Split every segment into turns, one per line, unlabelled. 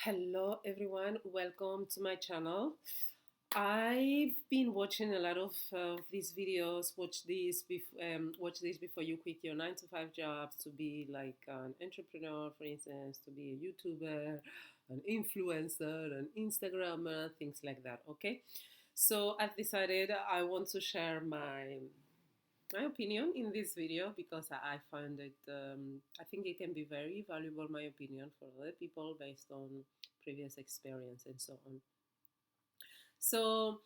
Hello everyone, welcome to my channel. I've been watching a lot of these videos. Watch this before you quit your 9 to 5 jobs to be like an entrepreneur, for instance, to be a YouTuber, an influencer, an Instagrammer, things like that. Okay, so I've decided I want to share my opinion in this video because I find it I think it can be very valuable, my opinion, for other people based on previous experience and so on. So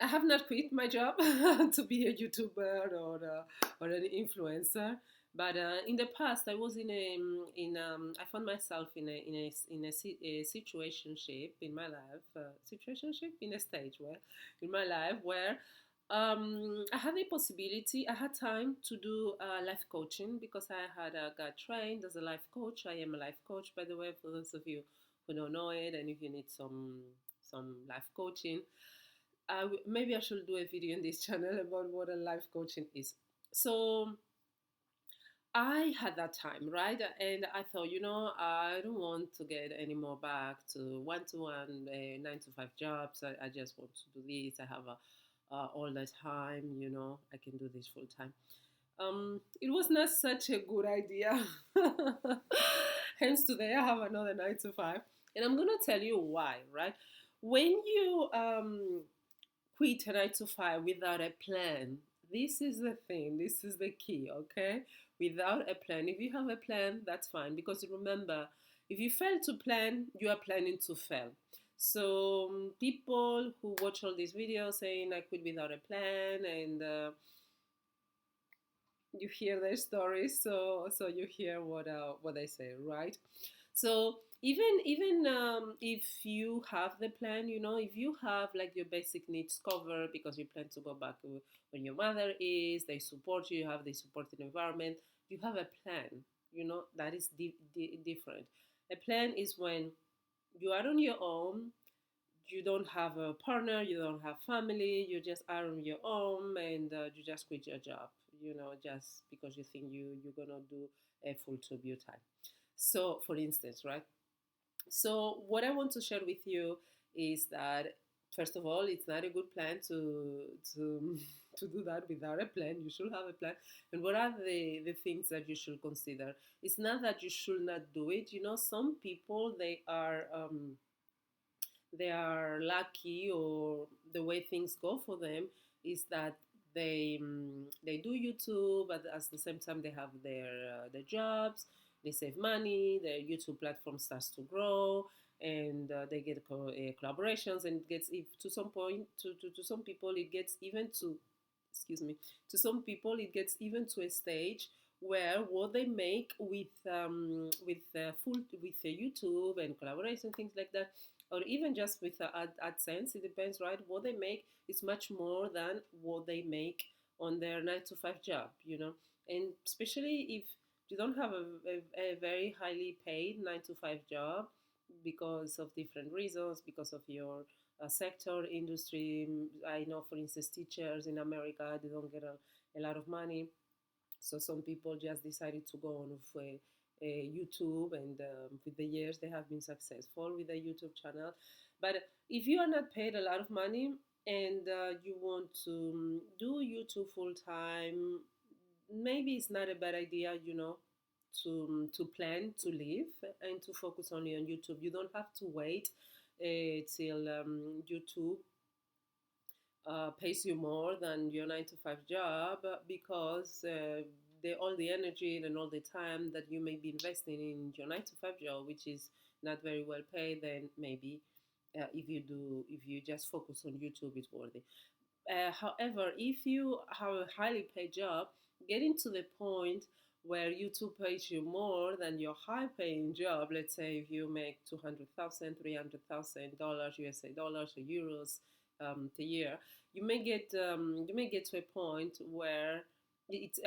I have not quit my job to be a YouTuber or an influencer, but in the past I was I found myself in a situationship in my life, situationship in a stage where in my life where I had a possibility. I had time to do life coaching because I had got trained as a life coach. I am a life coach, by the way, for those of you who don't know it, and if you need some life coaching, maybe I should do a video on this channel about what a life coaching is. So I had that time, right? And I thought, I don't want to get any more back to one 9 to 5 jobs. I just want to do this. I have all the time, I can do this full time. It was not such a good idea. Hence, today I have another 9 to 5. And I'm going to tell you why, right? When you quit a 9 to 5 without a plan. This is the thing, this is the key, okay? Without a plan. If you have a plan, that's fine. Because remember, if you fail to plan, you are planning to fail. So people who watch all these videos saying I quit without a plan, and you hear their stories, so you hear what they say, right? So even if you have the plan, if you have like your basic needs covered because you plan to go back when your mother is, they support you, you have the supporting environment, you have a plan. That is different. A plan is when you are on your own, you don't have a partner, you don't have family, you just are on your own, and you just quit your job, just because you think you're gonna do a full to your time. So, for instance, right? So, what I want to share with you is that first of all, it's not a good plan to to do that without a plan. You should have a plan. And what are the things that you should consider? It's not that you should not do it. Some people they are lucky, or the way things go for them is that they do YouTube, but at the same time they have their jobs, they save money, their YouTube platform starts to grow, and they get collaborations, and it gets, if to some point, to some people it gets even to, excuse me, to some people it gets even to a stage where what they make with YouTube and collaboration, things like that, or even just with AdSense, it depends, right? What they make is much more than what they make on their 9 to 5 job, and especially if you don't have a very highly paid 9 to 5 job because of different reasons, because of your sector, industry. I know, for instance, teachers in America, they don't get a lot of money. So some people just decided to go on with YouTube, and with the years they have been successful with a YouTube channel. But if you are not paid a lot of money and you want to do YouTube full time, maybe it's not a bad idea, to plan to leave and to focus only on YouTube. You don't have to wait till YouTube pays you more than your 9 to 5 job, because all the energy and all the time that you may be investing in your 9 to 5 job, which is not very well paid, then maybe if you just focus on YouTube, it's worthy. However, if you have a highly paid job, getting to the point where YouTube pays you more than your high paying job, let's say if you make 200,000, $300,000 USA dollars or euros a year, you may get to a point where it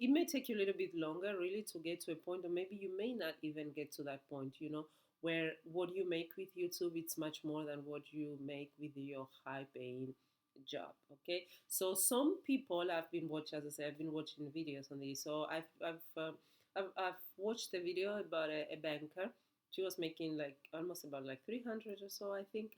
may take you a little bit longer really to get to a point, or maybe you may not even get to that point, where what you make with YouTube, it's much more than what you make with your high paying job. Okay, so some people I've been watching, as I said, I've been watching videos on this. So I've watched a video about a banker. She was making like almost about like 300 or so, I think.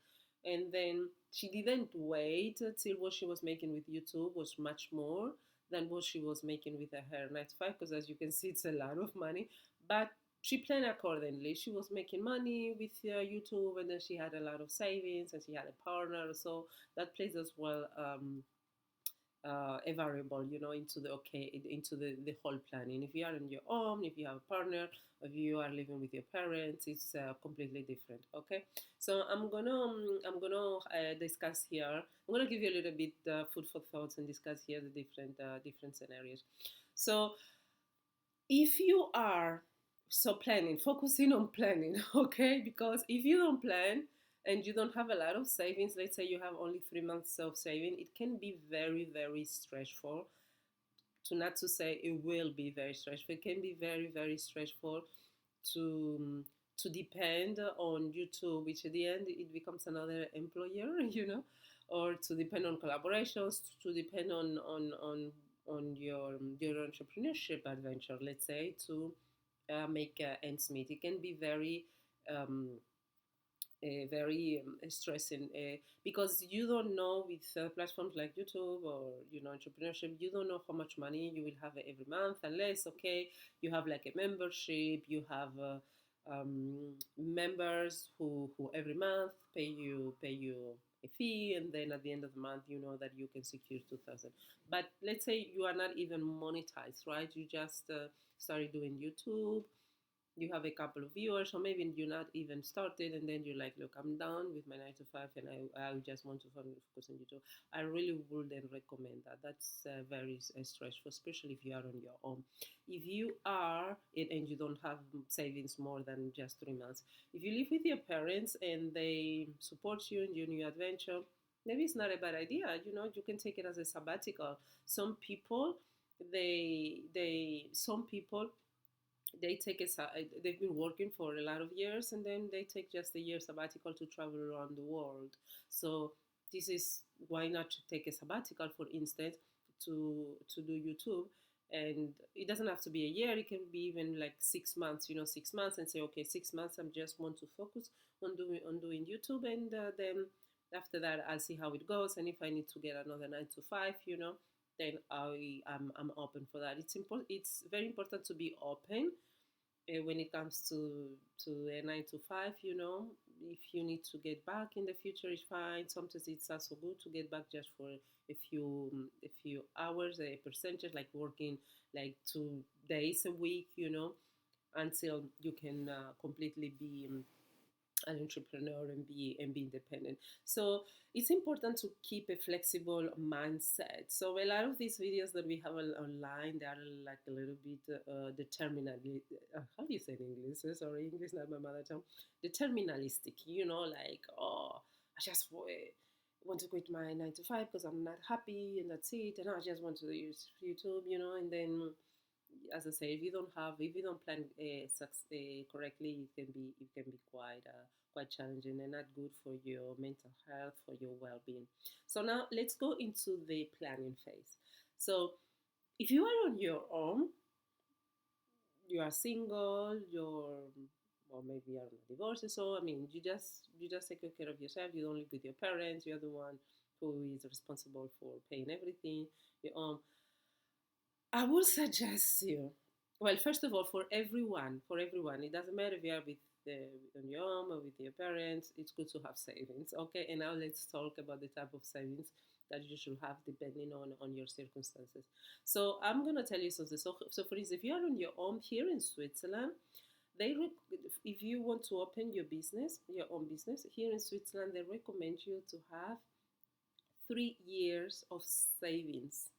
And then she didn't wait till what she was making with YouTube was much more than what she was making with her 9 to 5, because as you can see, it's a lot of money. But she planned accordingly. She was making money with YouTube, and then she had a lot of savings, and she had a partner. So that plays as well a variable, into the whole planning. If you are on your own, if you have a partner, if you are living with your parents, it's completely different. Okay, so I'm gonna discuss here. I'm gonna give you a little bit food for thoughts and discuss here the different scenarios. So if you are planning, focusing on planning, okay, because if you don't plan and you don't have a lot of savings, let's say you have only 3 months of saving, it can be very, very stressful. To not to say it will be very stressful, it can be very, very stressful to depend on YouTube, which at the end it becomes another employer, or to depend on collaborations, to depend on your entrepreneurship adventure, let's say, to make ends meet. It can be um, very stressing, because you don't know with platforms like YouTube or entrepreneurship, you don't know how much money you will have every month, unless, okay, you have like a membership, you have members who every month pay you a fee, and then at the end of the month you know that you can secure 2,000. But let's say you are not even monetized, right? You just started doing YouTube, you have a couple of viewers, or maybe you're not even started, and then you're like, look, I'm done with my 9 to 5, and I just want to focus on YouTube. I really wouldn't recommend that. That's very stressful, especially if you are on your own. If you are and you don't have savings more than just 3 months, if you live with your parents and they support you in your new adventure, maybe it's not a bad idea. You can take it as a sabbatical. Some people, some people, they've been working for a lot of years, and then they take just a year sabbatical to travel around the world. So this is why not take a sabbatical, for instance, to do YouTube. And it doesn't have to be a year, it can be even like 6 months, 6 months, and say, okay, 6 months I just want to focus on doing YouTube, and then after that I'll see how it goes, and if I need to get another 9 to 5, then I'm open for that. It's very important to be open when it comes to a 9 to 5. If you need to get back in the future, it's fine. Sometimes it's also good to get back just for a few hours, a percentage, like working like 2 days a week, until you can completely be an entrepreneur and be independent. So it's important to keep a flexible mindset. So a lot of these videos that we have online, they are like a little bit determinally. How do you say it in English? Sorry, English not my mother tongue. Determinalistic. Like, oh, I just want to quit my 9 to 5 because I'm not happy, and that's it. And I just want to use YouTube, and then, as I say, if you don't plan correctly, it can be quite challenging and not good for your mental health, for your well-being. So now let's go into the planning phase. So if you are on your own, you are single, or maybe you are divorced. So I mean, you just take care of yourself. You don't live with your parents. You're the one who is responsible for paying everything. Your own. I would suggest you. Well, first of all, for everyone, it doesn't matter if you are on your own or with your parents. It's good to have savings, okay? And now let's talk about the type of savings that you should have depending on your circumstances. So I'm gonna tell you something. So for instance, if you are on your own here in Switzerland, if you want to open your own business here in Switzerland, they recommend you to have 3 years of savings,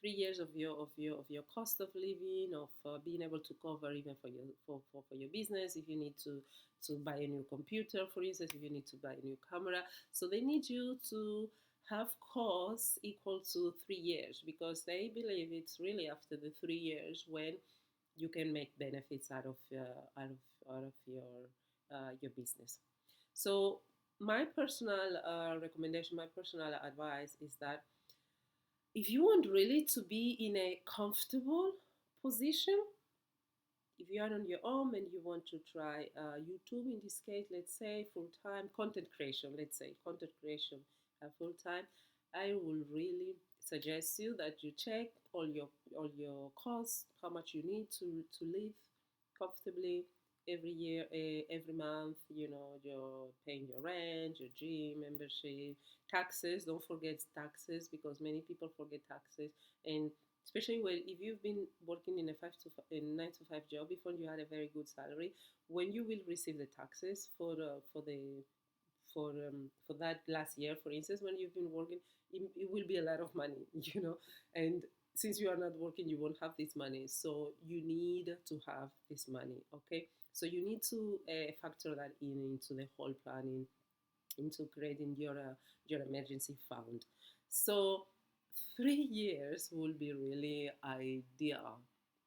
3 years of your cost of living, of being able to cover even for your business, if you need to buy a new computer, for instance, if you need to buy a new camera. So they need you to have costs equal to 3 years, because they believe it's really after the 3 years when you can make benefits out of your business. So my personal recommendation, my personal advice is that if you want really to be in a comfortable position, if you are on your own and you want to try YouTube in this case, let's say full time content creation, let's say content creation full time, I will really suggest you that you check all your costs, how much you need to live comfortably every year, every month. You know, you're paying your rent, your gym membership, taxes. Don't forget taxes because many people forget taxes, and especially when if you've been working in a 9 to 5 job before you had a very good salary, when you will receive the taxes for that last year, for instance, when you've been working, it will be a lot of money, and since you are not working, you won't have this money. So you need to have this money, okay? So you need to factor that into the whole planning, into creating your emergency fund. So 3 years will be really ideal.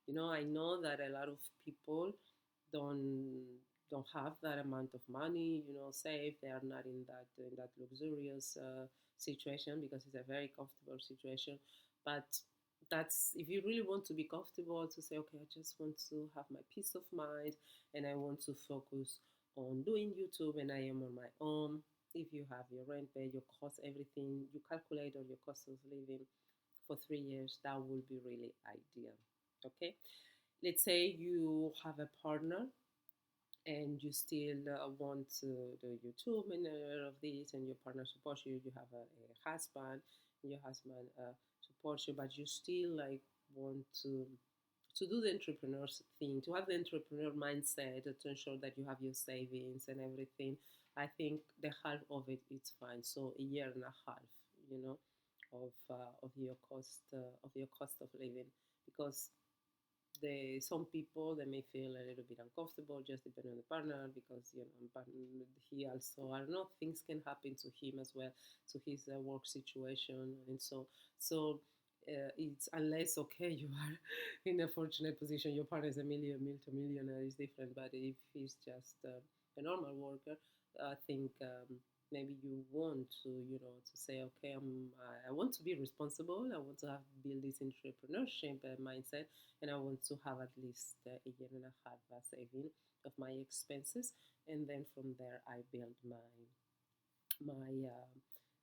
I know that a lot of people don't don't have that amount of money, save. They are not in that luxurious situation because it's a very comfortable situation. But that's if you really want to be comfortable to say, okay, I just want to have my peace of mind and I want to focus on doing YouTube and I am on my own. If you have your rent paid, your cost, everything, you calculate all your cost of living for 3 years, that will be really ideal. Okay, let's say you have a partner and you still want to do YouTube and all of this, and your partner supports you. You have a husband, and your husband supports you, but you still like want to do the entrepreneur's thing, to have the entrepreneur mindset, to ensure that you have your savings and everything. I think the half of it is fine. So a year and a half, you know, of your cost of living, because some people they may feel a little bit uncomfortable just depending on the partner because he also, I don't know, things can happen to him as well, to his work situation, and so it's unless okay you are in a fortunate position, your partner is a multi-millionaire is different, but if he's just a normal worker, I think maybe you want to say, okay, I want to be responsible, I want to have build this entrepreneurship mindset, and I want to have at least a year and a half saving of my expenses, and then from there I build my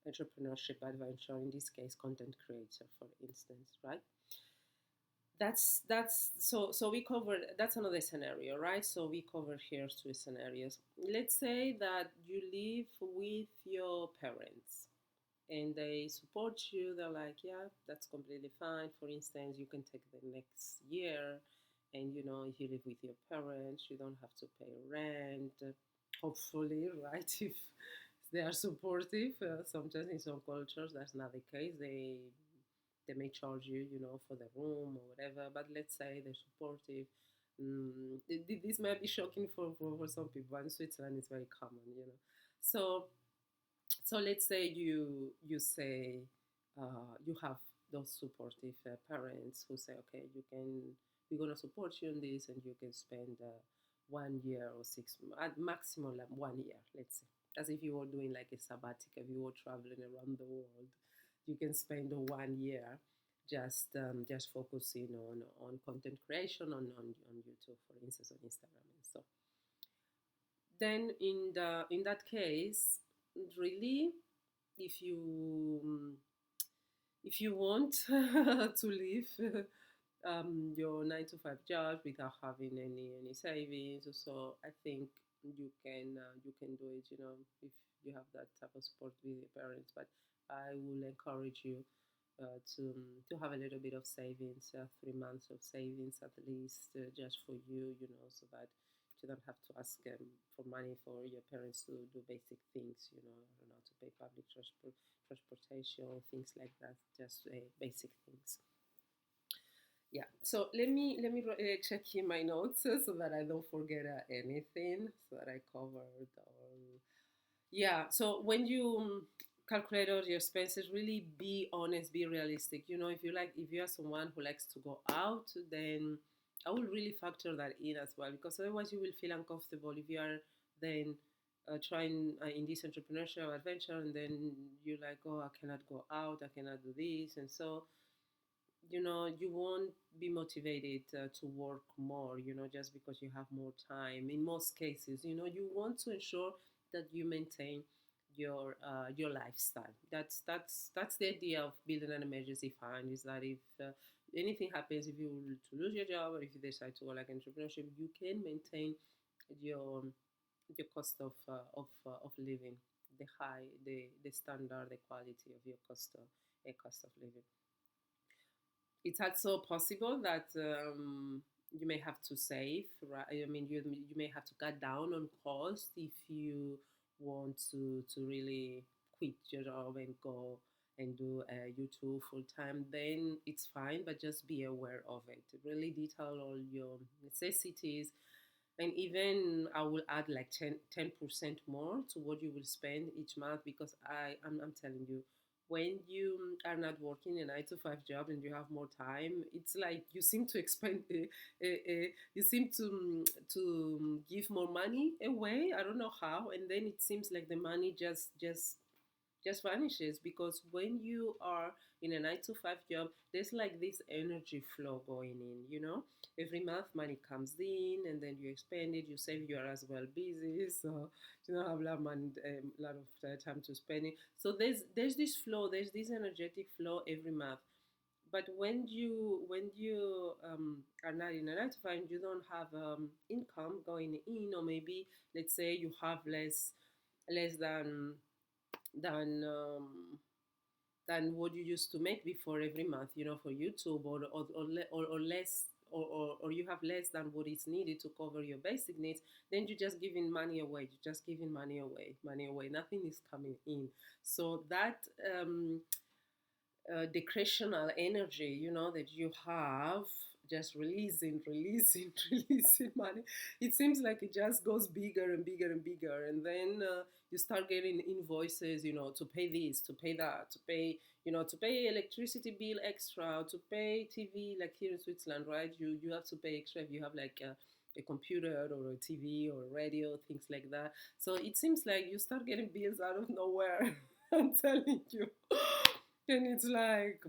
entrepreneurship adventure. In this case, content creator, for instance, right? So we covered, that's another scenario, right? So we covered here two scenarios. Let's say that you live with your parents and they support you. They're like, yeah, that's completely fine. For instance, you can take the next year, and if you live with your parents, you don't have to pay rent, hopefully, right? If they are supportive. Sometimes in some cultures that's not the case. They may charge you, for the room or whatever. But let's say they're supportive. This might be shocking for some people. In Switzerland, it's very common. So let's say you say you have those supportive parents who say, okay, we're gonna support you in this, and you can spend 1 year or at maximum like 1 year, let's say, as if you were doing like a sabbatical, if you were traveling around the world, you can spend 1 year just focusing on content creation on YouTube, for instance, on Instagram, and so then in that case, really, if you want to leave your 9 to 5 job without having any savings, so I think you can do it. If you have that type of support with your parents, but I will encourage you to have a little bit of savings, 3 months of savings at least, just for you, so that you don't have to ask for money for your parents to do basic things, I don't know, to pay public transportation, things like that, just basic things. Yeah. So let me check here my notes so that I don't forget anything, so that I covered all. Yeah. So when you calculate all your expenses, really be honest, be realistic. If you are someone who likes to go out, then I will really factor that in as well, because otherwise you will feel uncomfortable if you are then trying in this entrepreneurial adventure, and then you're like, oh, I cannot go out, I cannot do this, and so you won't be motivated to work more, just because you have more time. In most cases, you want to ensure that you maintain your lifestyle. That's the idea of building an emergency fund, is that if anything happens, if you were to lose your job or if you decide to go like entrepreneurship, you can maintain your your cost of living, the standard, the quality of your cost of living. It's also possible that you may have to save, right? I mean, you may have to cut down on cost if you want to really quit your job and go and do YouTube full time. Then it's fine, but just be aware of it. Really detail all your necessities, and even I will add like 10% more to what you will spend each month, because I'm telling you, when you are not working a 9 to 5 job and you have more time, it's like you seem to expend, you seem to give more money away. I don't know how, and then it seems like the money just vanishes, because when you are in a 9 to 5 job, there's like this energy flow going in, every month money comes in and then you expend it, you save, you are as well busy, so you don't have a lot of money, a lot of time to spend it. So there's this flow, there's this energetic flow every month. But when you are not in a 9 to 5, you don't have income going in, or maybe let's say you have less than than what you used to make before every month, for YouTube, or less, or you have less than what is needed to cover your basic needs. Then you're just giving money away. You're just giving money away. Nothing is coming in. So that decretional energy, that you have, just releasing, releasing money. It seems like it just goes bigger and bigger and bigger, and then you start getting invoices, to pay this, to pay that, to pay electricity bill extra, to pay TV, like here in Switzerland, right? You have to pay extra if you have like a computer or a TV or a radio, things like that. So it seems like you start getting bills out of nowhere. I'm telling you. And it's like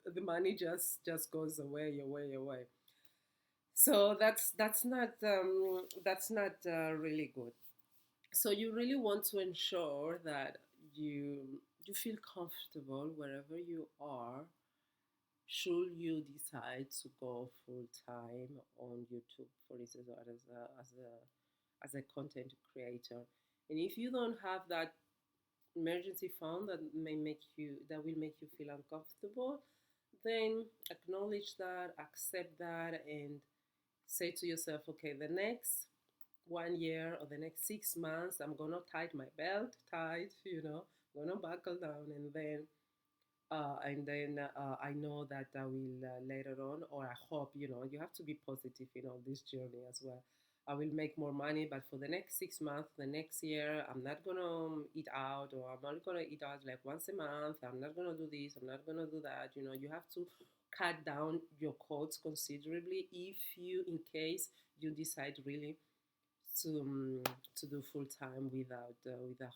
the money just goes away, away, away. So that's not really good. So you really want to ensure that you feel comfortable wherever you are, should you decide to go full time on YouTube, for instance, or as a content creator. And if you don't have that emergency fund that will make you feel uncomfortable, then acknowledge that, accept that, and say to yourself, okay, the next 1 year or the next 6 months, I'm gonna tighten my belt tight, gonna buckle down, and then I know that I will later on, or I hope, you have to be positive in all this journey as well. I will make more money, but for the next 6 months, the next year, I'm not gonna eat out, or I'm not gonna eat out like once a month. I'm not gonna do this. I'm not gonna do that. You have to cut down your costs considerably if you, in case you decide really to do full time without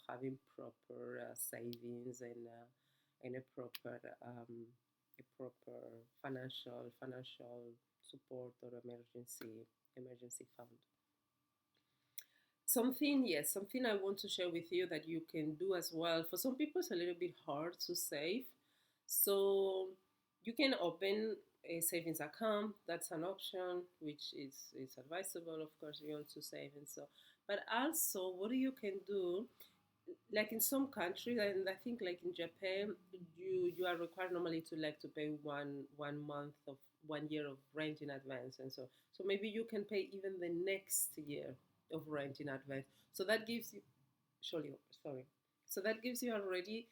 having proper savings and a proper financial support or emergency fund. Something I want to share with you that you can do as well. For some people, it's a little bit hard to save, so you can open a savings account. That's an option, which is advisable, of course, if you want to save and so. But also, what you can do, like in some countries, and I think like in Japan, you are required normally to like to pay one month of 1 year of rent in advance, and so maybe you can pay even the next year of rent in advance. So that gives you, surely, sorry, so that gives you already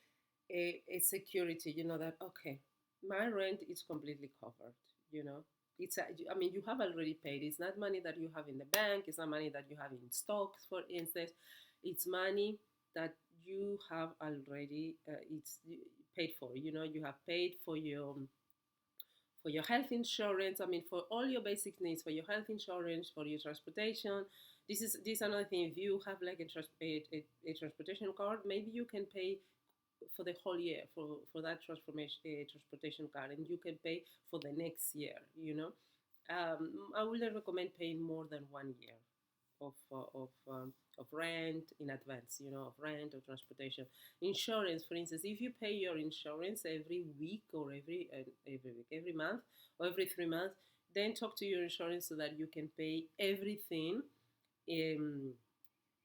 a security. That okay, my rent is completely covered. You know, I mean, you have already paid. It's not money that you have in the bank. It's not money that you have in stocks, for instance. It's money that you have already it's paid for. You have paid for your health insurance. I mean, for all your basic needs, for your health insurance, for your transportation. This is another thing. If you have like a transportation card, maybe you can pay for the whole year for that transformation transportation card, and you can pay for the next year. I wouldn't recommend paying more than 1 year of of rent in advance. Of rent or transportation. Insurance, for instance, if you pay your insurance every week or every month or every 3 months, then talk to your insurance so that you can pay everything in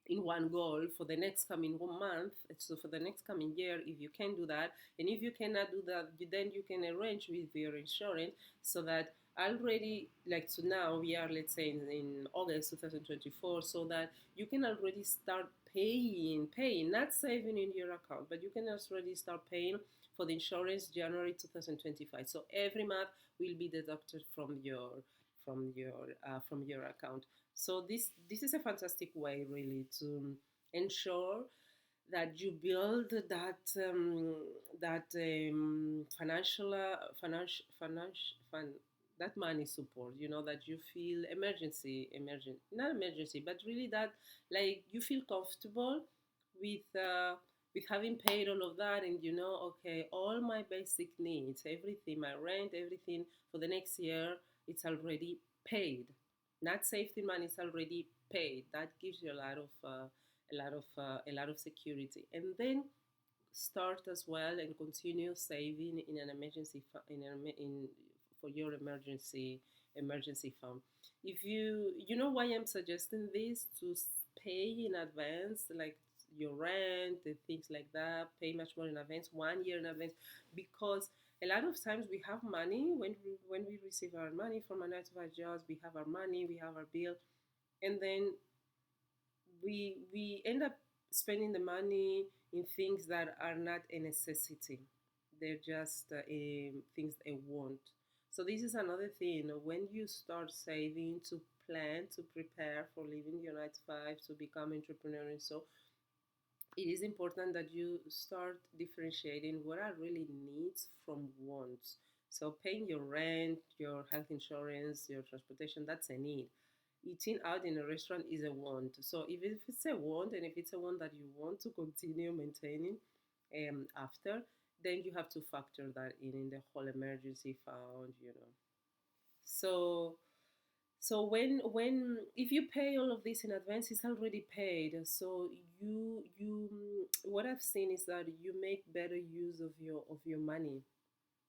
in one goal for the next coming 1 month. So for the next coming year, if you can do that, and if you cannot do that, then you can arrange with your insurance so that already, like, so now we are, let's say, in August 2024, so that you can already start paying, not saving in your account, but you can already start paying for the insurance January 2025. So every month will be deducted from your account. So this is a fantastic way, really, to ensure that you build that that money support. That you feel not emergency, but really that, like, you feel comfortable with uh, with having paid all of that, and okay, all my basic needs, everything, my rent, everything for the next year, it's already paid. Not safety money, it's already paid. That gives you a lot of security. And then start as well and continue saving in an emergency for your emergency fund. If you know why I'm suggesting this, to pay in advance, like your rent and things like that, pay much more in advance, 1 year in advance, because a lot of times we have money when we receive our money from our 9 to 5 jobs. We have our money, we have our bill, and then we end up spending the money in things that are not a necessity. They're just things they want. So this is another thing. When you start saving to plan to prepare for leaving your 9 to 5 to become entrepreneur, and so it is important that you start differentiating what are really needs from wants. So paying your rent, your health insurance, your transportation, that's a need. Eating out in a restaurant is a want. So if it's a want, and if it's a want that you want to continue maintaining after, then you have to factor that in the whole emergency fund. So when if you pay all of this in advance, it's already paid. So what I've seen is that you make better use of your money,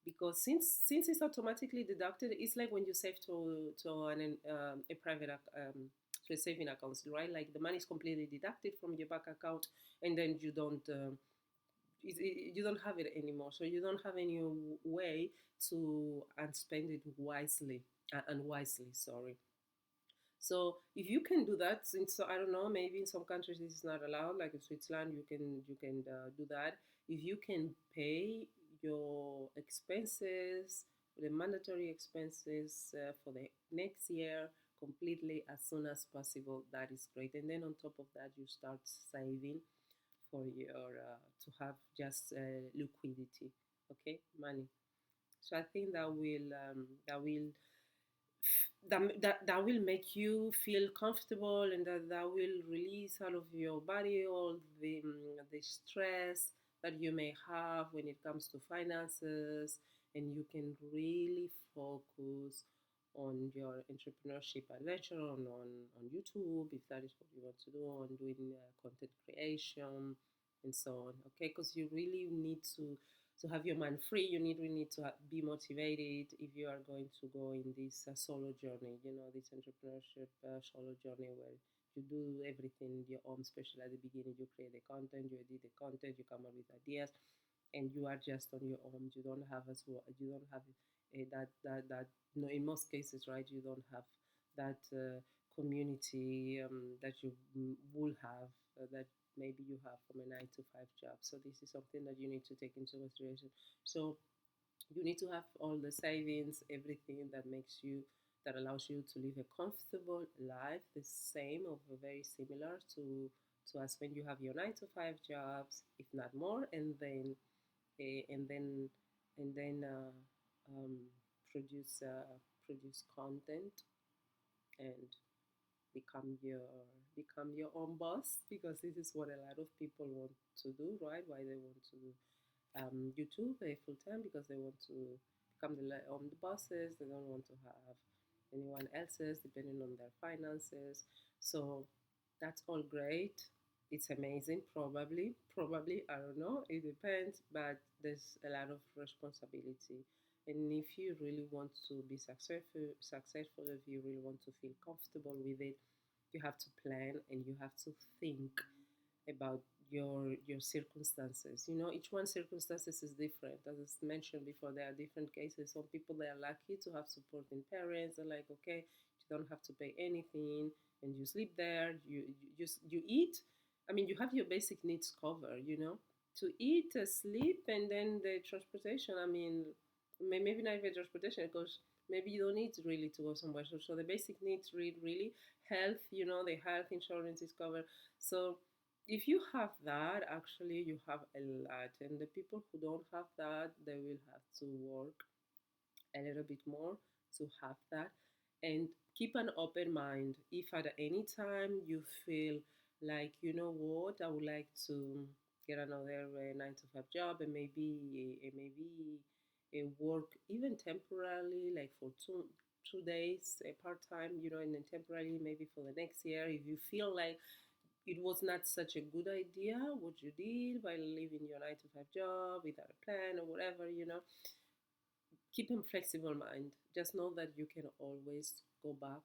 because since it's automatically deducted. It's like when you save a private to a saving account, right? Like the money is completely deducted from your bank account, and then you don't have it anymore. So you don't have any way to unspend it wisely, unwisely. Sorry. So if you can do that, since, so I don't know, maybe in some countries this is not allowed, like in Switzerland, you can do that. If you can pay your expenses, the mandatory expenses for the next year completely as soon as possible, that is great. And then on top of that, you start saving for your to have just liquidity, okay, money. So I think that will make you feel comfortable, and that will release out of your body all the stress that you may have when it comes to finances, and you can really focus on your entrepreneurship adventure on YouTube, if that is what you want to do, on doing content creation and so on. Okay, because you really need to have your mind free. You really need to be motivated if you are going to go in this solo journey, this entrepreneurship solo journey, where you do everything your own, especially at the beginning. You create the content, you edit the content, you come up with ideas, and you are just on your own. You don't have you don't have that no, in most cases, right, you don't have that community that you will have, that maybe you have from a 9 to 5 job. So this is something that you need to take into consideration. So you need to have all the savings, everything that allows you to live a comfortable life, the same or very similar to as when you have your 9 to 5 jobs, if not more, and then eh, and then and then um, produce produce content, and become your become your own boss, because this is what a lot of people want to do, right? Why they want to YouTube full time because they want to become on the bosses. They don't want to have anyone else's depending on their finances. So that's all great. It's amazing, probably, I don't know, it depends, but there's a lot of responsibility. And if you really want to be successful, if you really want to feel comfortable with it, you have to plan and you have to think about your circumstances. You know, each one's circumstances is different. As I mentioned before, there are different cases. Some people, they are lucky to have supporting parents. They're like, okay, you don't have to pay anything, and you sleep there. You eat. I mean, you have your basic needs covered. You know, to eat, sleep, and then the transportation. I mean, maybe not even transportation because maybe you don't need really to go somewhere. So the basic needs, really health. You know, the health insurance is covered. So if you have that, actually you have a lot. And the people who don't have that, they will have to work a little bit more to have that. And keep an open mind. If at any time you feel like, you know what, I would like to get another 9 to 5 job, and maybe a work even temporarily, like for 2 days part time, you know, and then temporarily maybe for the next year. If you feel like it was not such a good idea what you did by leaving your 9 to 5 job without a plan or whatever, you know, keep a flexible mind. Just know that you can always go back.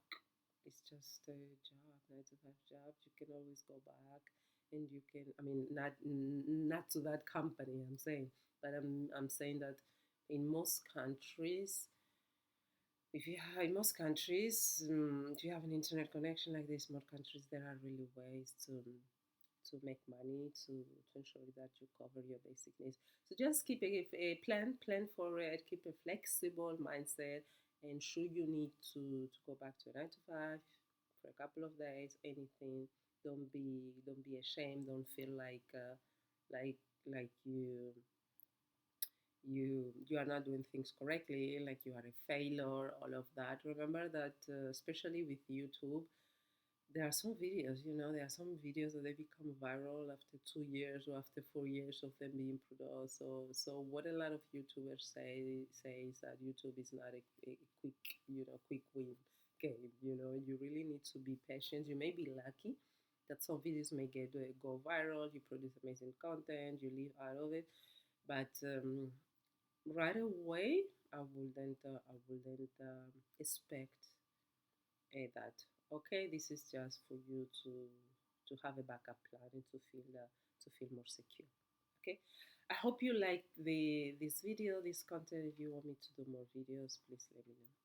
It's just a job, 9 to 5 job. You can always go back, and you can. I mean, not to that company. I'm saying, but I'm saying that in most countries, if you have, in most countries, if you have an internet connection like this, most countries there are really ways to make money to ensure that you cover your basic needs. So just keep a plan for it. Keep a flexible mindset, and should you need to go back to a 9 to 5 for a couple of days, anything, don't be ashamed. Don't feel like like you are not doing things correctly, like you are a failure, all of that. Remember that, especially with YouTube, there are some videos, you know, there are some videos that they become viral after 2 years or after 4 years of them being produced. So what a lot of YouTubers say is that YouTube is not a quick, quick win game. You know, you really need to be patient. You may be lucky that some videos may go viral. You produce amazing content. You live out of it, but right away, I wouldn't expect that. Okay, this is just for you to have a backup plan and to feel more secure. Okay, I hope you like this video, this content. If you want me to do more videos, please let me know.